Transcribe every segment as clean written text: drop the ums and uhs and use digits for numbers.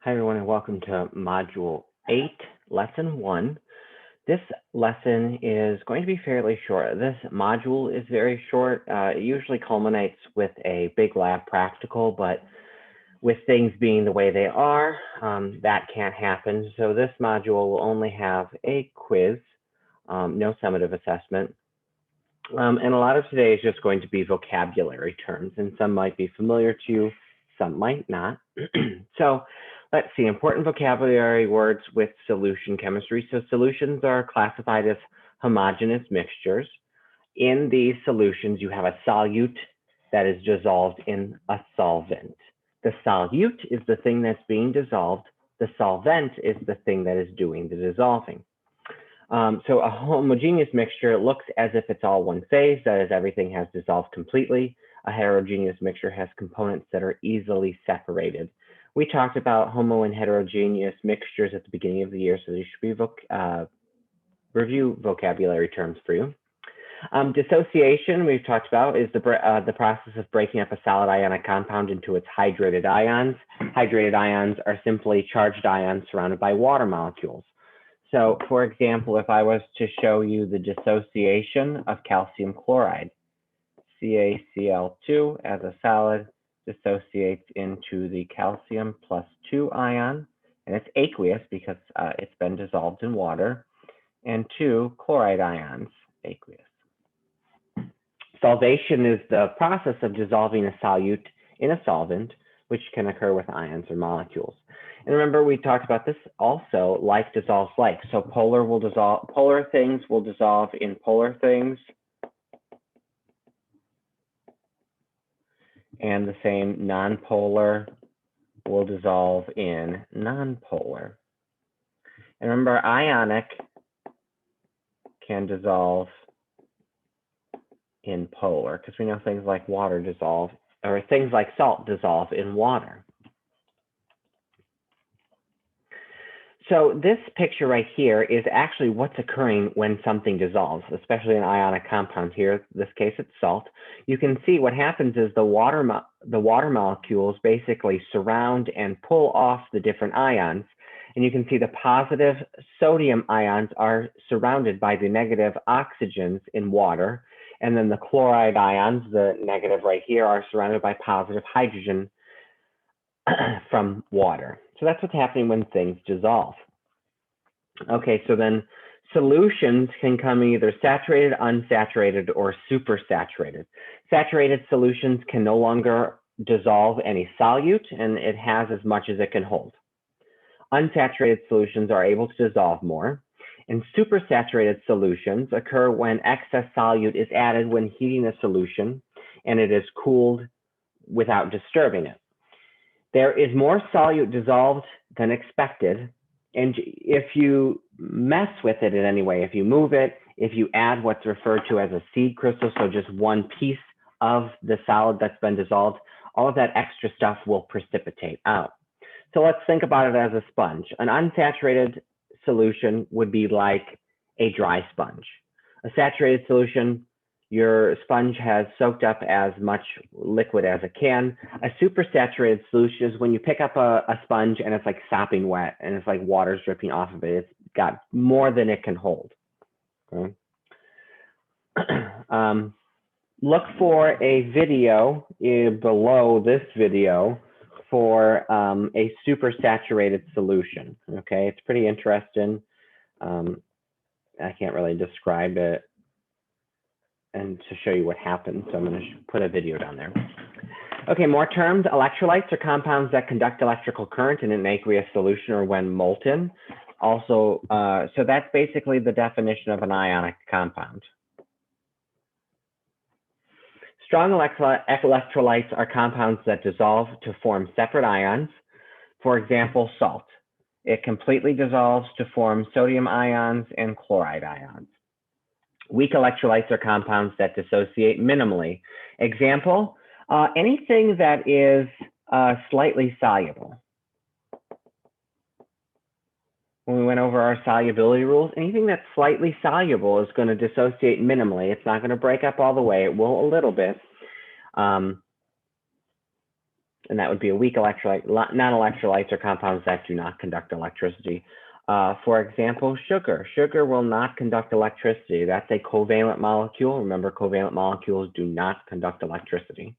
Hi, everyone, and welcome to Module 8, Lesson 1. This lesson is going to be fairly short. This module is very short. It usually culminates with a big lab practical, but with things being the way they are, that can't happen. So this module will only have a quiz, no summative assessment. And a lot of today is just going to be vocabulary terms, and some might be familiar to you, some might not. So let's see, important vocabulary words with solution chemistry. So solutions are classified as homogeneous mixtures. In these solutions, you have a solute that is dissolved in a solvent. The solute is the thing that's being dissolved. The solvent is the thing that is doing the dissolving. So a homogeneous mixture looks as if it's all one phase, that is, everything has dissolved completely. A heterogeneous mixture has components that are easily separated. We talked about homo and heterogeneous mixtures at the beginning of the year, so these should be review vocabulary terms for you. Dissociation, we've talked about, is the process of breaking up a solid ionic compound into its hydrated ions. Hydrated ions are simply charged ions surrounded by water molecules. So, for example, if I was to show you the dissociation of calcium chloride, CaCl2 as a solid dissociates into the calcium +2 ion, and it's aqueous because it's been dissolved in water, and 2 chloride ions, aqueous. Solvation is the process of dissolving a solute in a solvent, which can occur with ions or molecules. And remember, we talked about this also, like dissolves like. So polar things will dissolve in polar things. And the same nonpolar will dissolve in nonpolar. And remember, ionic can dissolve in polar, because we know things like water dissolve, or things like salt dissolve in water. So this picture right here is actually what's occurring when something dissolves, especially an ionic compound here. In this case, it's salt. You can see what happens is the water molecules basically surround and pull off the different ions. And you can see the positive sodium ions are surrounded by the negative oxygens in water. And then the chloride ions, the negative right here, are surrounded by positive hydrogen from water. So that's what's happening when things dissolve. Okay, so then solutions can come either saturated, unsaturated, or supersaturated. Saturated solutions can no longer dissolve any solute, and it has as much as it can hold. Unsaturated solutions are able to dissolve more, and supersaturated solutions occur when excess solute is added when heating a solution, and it is cooled without disturbing it. There is more solute dissolved than expected, and if you mess with it in any way, if you move it, if you add what's referred to as a seed crystal, so just one piece of the solid that's been dissolved, all of that extra stuff will precipitate out. So let's think about it as a sponge. An unsaturated solution would be like a dry sponge. A saturated solution, your sponge has soaked up as much liquid as it can. A supersaturated solution is when you pick up a sponge and it's like sopping wet and it's like water's dripping off of it. It's got more than it can hold. Okay. Look for a video below this video for a supersaturated solution. Okay, it's pretty interesting. I can't really describe it and to show you what happens, so I'm going to put a video down there. Okay, more terms. Electrolytes are compounds that conduct electrical current in an aqueous solution or when molten. Also, so that's basically the definition of an ionic compound. Strong electrolytes are compounds that dissolve to form separate ions. For example, salt. It completely dissolves to form sodium ions and chloride ions. Weak electrolytes are compounds that dissociate minimally. Example, anything that is slightly soluble. When we went over our solubility rules, anything that's slightly soluble is going to dissociate minimally. It's not going to break up all the way. It will a little bit. And that would be a weak electrolyte. Non-electrolytes are compounds that do not conduct electricity. For example, sugar. Sugar will not conduct electricity. That's a covalent molecule. Remember, covalent molecules do not conduct electricity.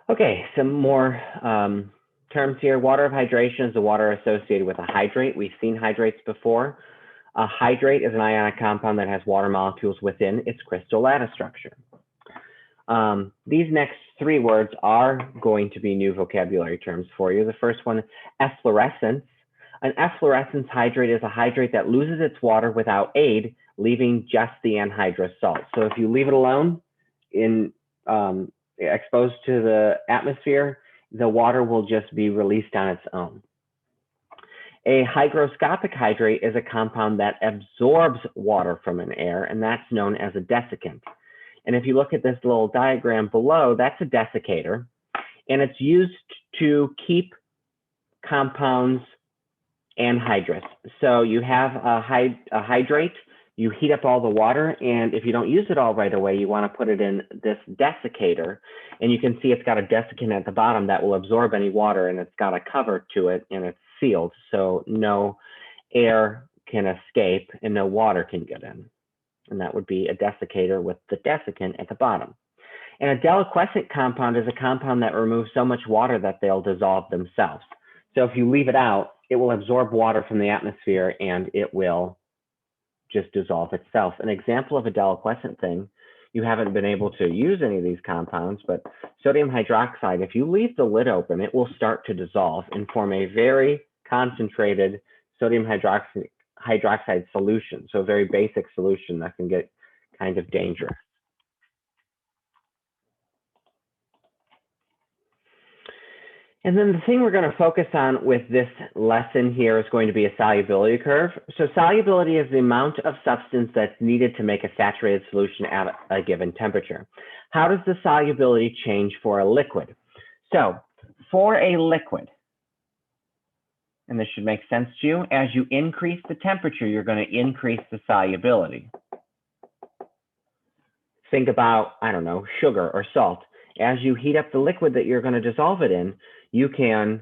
Okay, some more terms here. Water of hydration is the water associated with a hydrate. We've seen hydrates before. A hydrate is an ionic compound that has water molecules within its crystal lattice structure. These next three words are going to be new vocabulary terms for you. The first one, efflorescence. An efflorescence hydrate is a hydrate that loses its water without aid, leaving just the anhydrous salt. So if you leave it alone, exposed to the atmosphere, the water will just be released on its own. A hygroscopic hydrate is a compound that absorbs water from an air, and that's known as a desiccant. And if you look at this little diagram below, that's a desiccator, and it's used to keep compounds anhydrous. So you have a hydrate, you heat up all the water, and if you don't use it all right away, you want to put it in this desiccator, and you can see it's got a desiccant at the bottom that will absorb any water, and it's got a cover to it, and it's sealed, so no air can escape and no water can get in. And that would be a desiccator with the desiccant at the bottom. And a deliquescent compound is a compound that removes so much water that they'll dissolve themselves. So if you leave it out, it will absorb water from the atmosphere and it will just dissolve itself. An example of a deliquescent thing, you haven't been able to use any of these compounds, but sodium hydroxide, if you leave the lid open, it will start to dissolve and form a very concentrated sodium hydroxide solution. So a very basic solution that can get kind of dangerous. And then the thing we're going to focus on with this lesson here is going to be a solubility curve. So solubility is the amount of substance that's needed to make a saturated solution at a given temperature. How does the solubility change for a liquid? So for a liquid, and this should make sense to you, as you increase the temperature, you're going to increase the solubility. Think about, I don't know, sugar or salt. As you heat up the liquid that you're going to dissolve it in, you can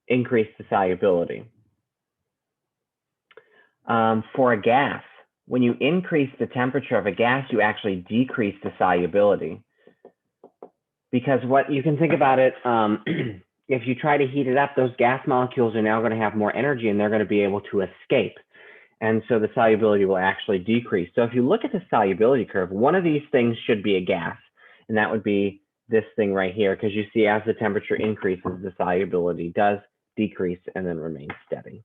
increase the solubility. For a gas, when you increase the temperature of a gas, you actually decrease the solubility. Because what you can think about it, if you try to heat it up, those gas molecules are now going to have more energy and they're going to be able to escape. And so the solubility will actually decrease. So if you look at the solubility curve, one of these things should be a gas, and that would be this thing right here, because you see as the temperature increases, the solubility does decrease and then remain steady.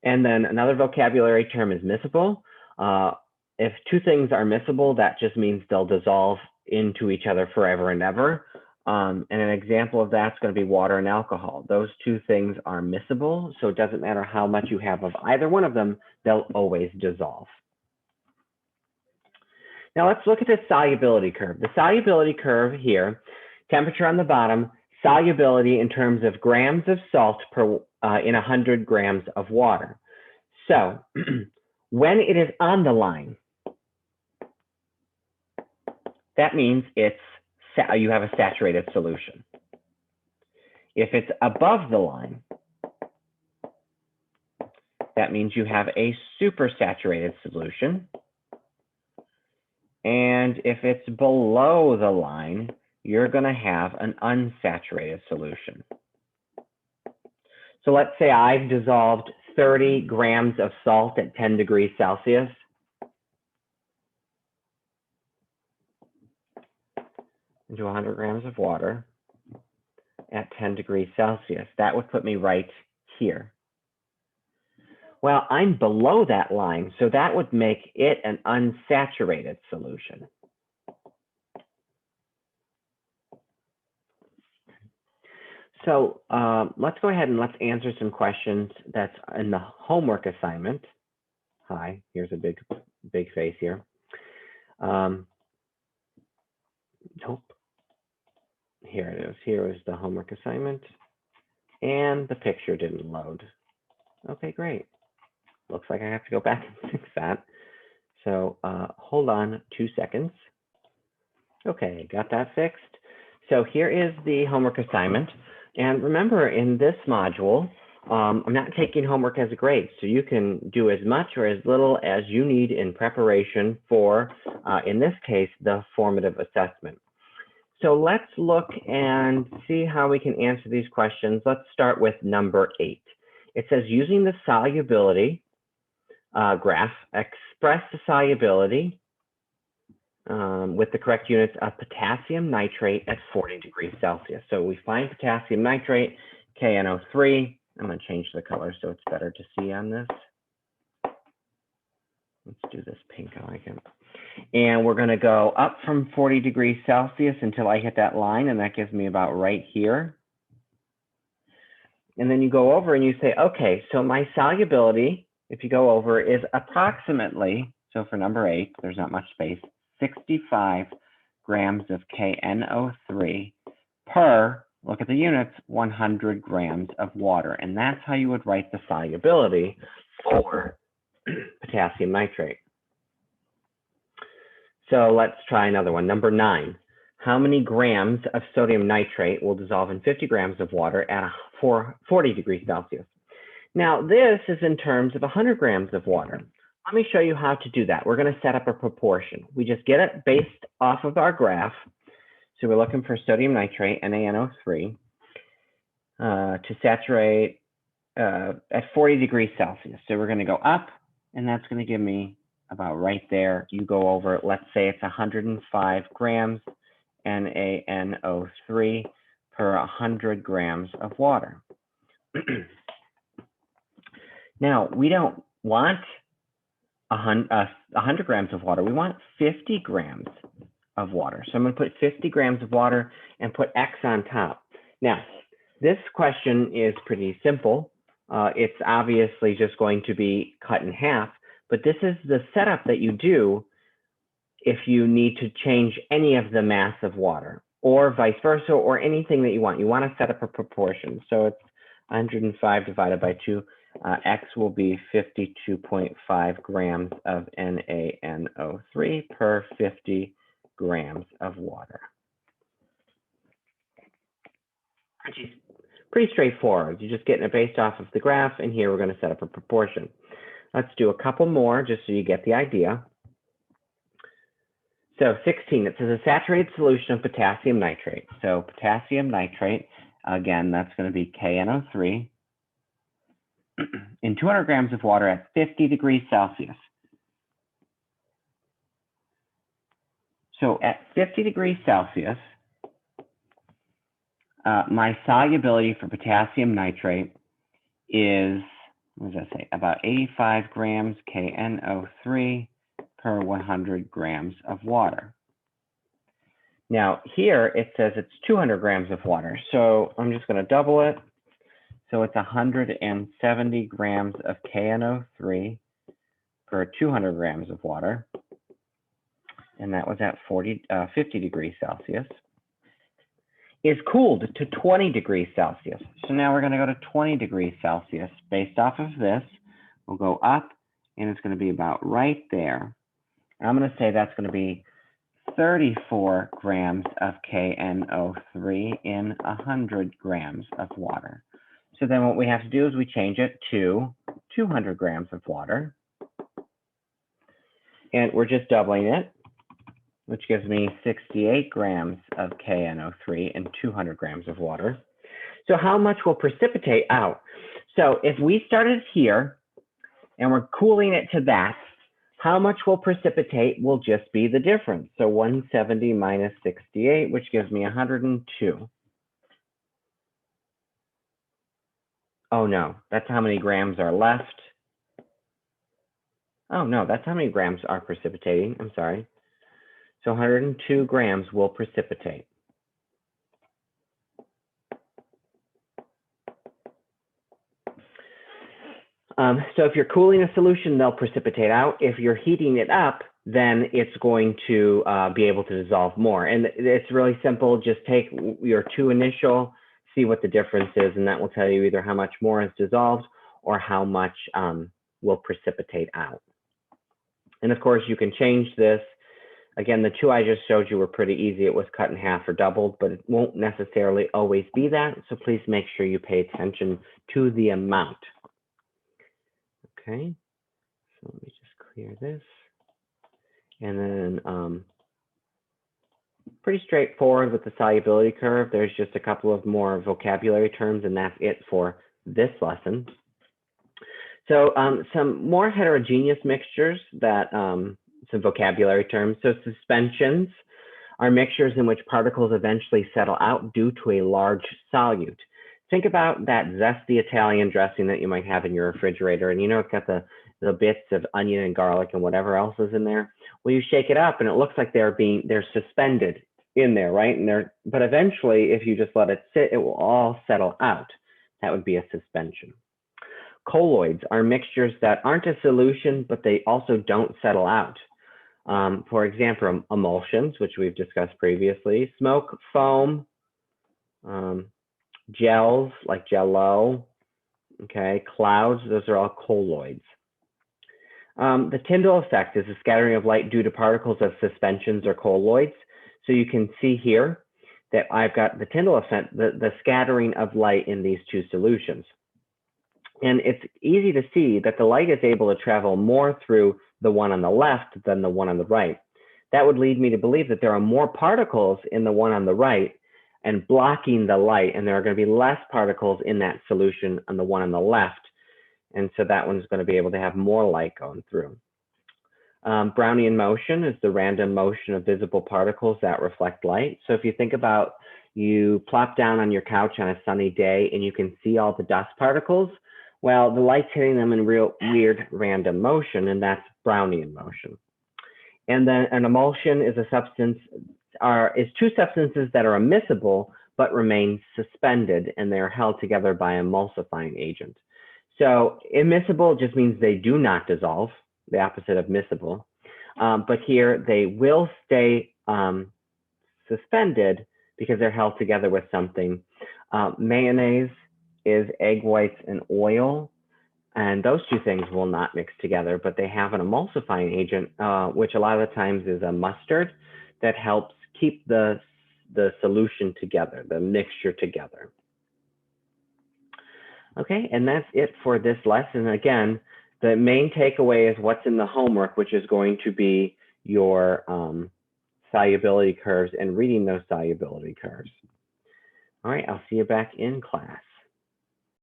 And then another vocabulary term is miscible. If two things are miscible, that just means they'll dissolve into each other forever and ever. And an example of that's going to be water and alcohol. Those two things are miscible, so it doesn't matter how much you have of either one of them, they'll always dissolve. Now let's look at the solubility curve. The solubility curve here, temperature on the bottom, solubility in terms of grams of salt per in 100 grams of water. So when it is on the line, that means you have a saturated solution. If it's above the line, that means you have a supersaturated solution. And if it's below the line, you're going to have an unsaturated solution. So let's say I've dissolved 30 grams of salt at 10 degrees Celsius. Into 100 grams of water at 10 degrees Celsius. That would put me right here. Well, I'm below that line, so that would make it an unsaturated solution. So let's go ahead and let's answer some questions that's in the homework assignment. Hi, here's a big face here. Nope. Here it is. Here is the homework assignment. And the picture didn't load. Okay, great. Looks like I have to go back and fix that. So hold on 2 seconds. Okay, got that fixed. So here is the homework assignment. And remember, in this module, I'm not taking homework as a grade, so you can do as much or as little as you need in preparation for, in this case, the formative assessment. So let's look and see how we can answer these questions. Let's start with number 8. It says, using the solubility graph, express the solubility with the correct units of potassium nitrate at 40 degrees Celsius. So we find potassium nitrate, KNO3. I'm going to change the color so it's better to see on this. Let's do this pink, I like it. And we're going to go up from 40 degrees Celsius until I hit that line, and that gives me about right here. And then you go over and you say, okay, so my solubility, if you go over, is approximately, so for number 8, there's not much space, 65 grams of KNO3 per, look at the units, 100 grams of water. And that's how you would write the solubility for potassium nitrate. So let's try another one. Number 9, how many grams of sodium nitrate will dissolve in 50 grams of water at 40 degrees Celsius? Now, this is in terms of 100 grams of water. Let me show you how to do that. We're going to set up a proportion. We just get it based off of our graph. So we're looking for sodium nitrate, NaNO3, to saturate at 40 degrees Celsius. So we're going to go up, and that's going to give me about right there. You go over, let's say it's 105 grams NaNO3 per 100 grams of water. Now, we don't want 100 grams of water. We want 50 grams of water. So I'm going to put 50 grams of water and put X on top. Now, this question is pretty simple. It's obviously just going to be cut in half, but this is the setup that you do if you need to change any of the mass of water, or vice versa, or anything that you want. You want to set up a proportion. So it's 105 divided by 2. X will be 52.5 grams of NaNO3 per 50 grams of water. Pretty straightforward. You're just getting it based off of the graph, and here we're going to set up a proportion. Let's do a couple more just so you get the idea. So 16, it says a saturated solution of potassium nitrate. So potassium nitrate, again, that's going to be KNO3 in 200 grams of water at 50 degrees Celsius. So at 50 degrees Celsius, my solubility for potassium nitrate is, what does that say, about 85 grams KNO3 per 100 grams of water. Now here it says it's 200 grams of water, so I'm just going to double it. So it's 170 grams of KNO3 per 200 grams of water, and that was at 50 degrees Celsius, is cooled to 20 degrees Celsius. So now we're going to go to 20 degrees Celsius. Based off of this, we'll go up, and it's going to be about right there. I'm going to say that's going to be 34 grams of KNO3 in 100 grams of water. So then what we have to do is we change it to 200 grams of water. And we're just doubling it, which gives me 68 grams of KNO3 in 200 grams of water. So how much will precipitate out? So if we started here and we're cooling it to that, how much will precipitate will just be the difference. So 170 minus 68, which gives me 102. Oh no, that's how many grams are left. Oh no, that's how many grams are precipitating. I'm sorry. So 102 grams will precipitate. So if you're cooling a solution, they'll precipitate out. If you're heating it up, then it's going to be able to dissolve more. And it's really simple. Just take your two initial, see what the difference is, and that will tell you either how much more is dissolved or how much will precipitate out. And of course, you can change this. Again, the two I just showed you were pretty easy. It was cut in half or doubled, but it won't necessarily always be that. So please make sure you pay attention to the amount. Okay, so let me just clear this. And then pretty straightforward with the solubility curve. There's just a couple of more vocabulary terms, and that's it for this lesson. So some more heterogeneous mixtures that some vocabulary terms. So suspensions are mixtures in which particles eventually settle out due to a large solute. Think about that zesty Italian dressing that you might have in your refrigerator, and you know it's got the bits of onion and garlic and whatever else is in there. Well, you shake it up and it looks like they're suspended in there, right? But eventually, if you just let it sit, it will all settle out. That would be a suspension. Colloids are mixtures that aren't a solution, but they also don't settle out. For example, emulsions, which we've discussed previously, smoke, foam, gels like Jell-O, okay, clouds, those are all colloids. The Tyndall effect is the scattering of light due to particles of suspensions or colloids. So you can see here that I've got the Tyndall effect, the scattering of light in these two solutions. And it's easy to see that the light is able to travel more through the one on the left than the one on the right. That would lead me to believe that there are more particles in the one on the right and blocking the light, and there are going to be less particles in that solution on the one on the left. And so that one's going to be able to have more light going through. Brownian motion is the random motion of visible particles that reflect light. So if you think about, you plop down on your couch on a sunny day and you can see all the dust particles. Well, the light's hitting them in real weird random motion, and that's Brownian motion. And then an emulsion is a substance, is two substances that are immiscible but remain suspended, and they're held together by an emulsifying agent. So immiscible just means they do not dissolve, the opposite of miscible. But here they will stay suspended because they're held together with something. Mayonnaise is egg whites and oil, and those two things will not mix together, but they have an emulsifying agent, which a lot of the times is a mustard that helps keep the solution together, the mixture together. Okay, and that's it for this lesson. Again, the main takeaway is what's in the homework, which is going to be your solubility curves and reading those solubility curves. All right, I'll see you back in class.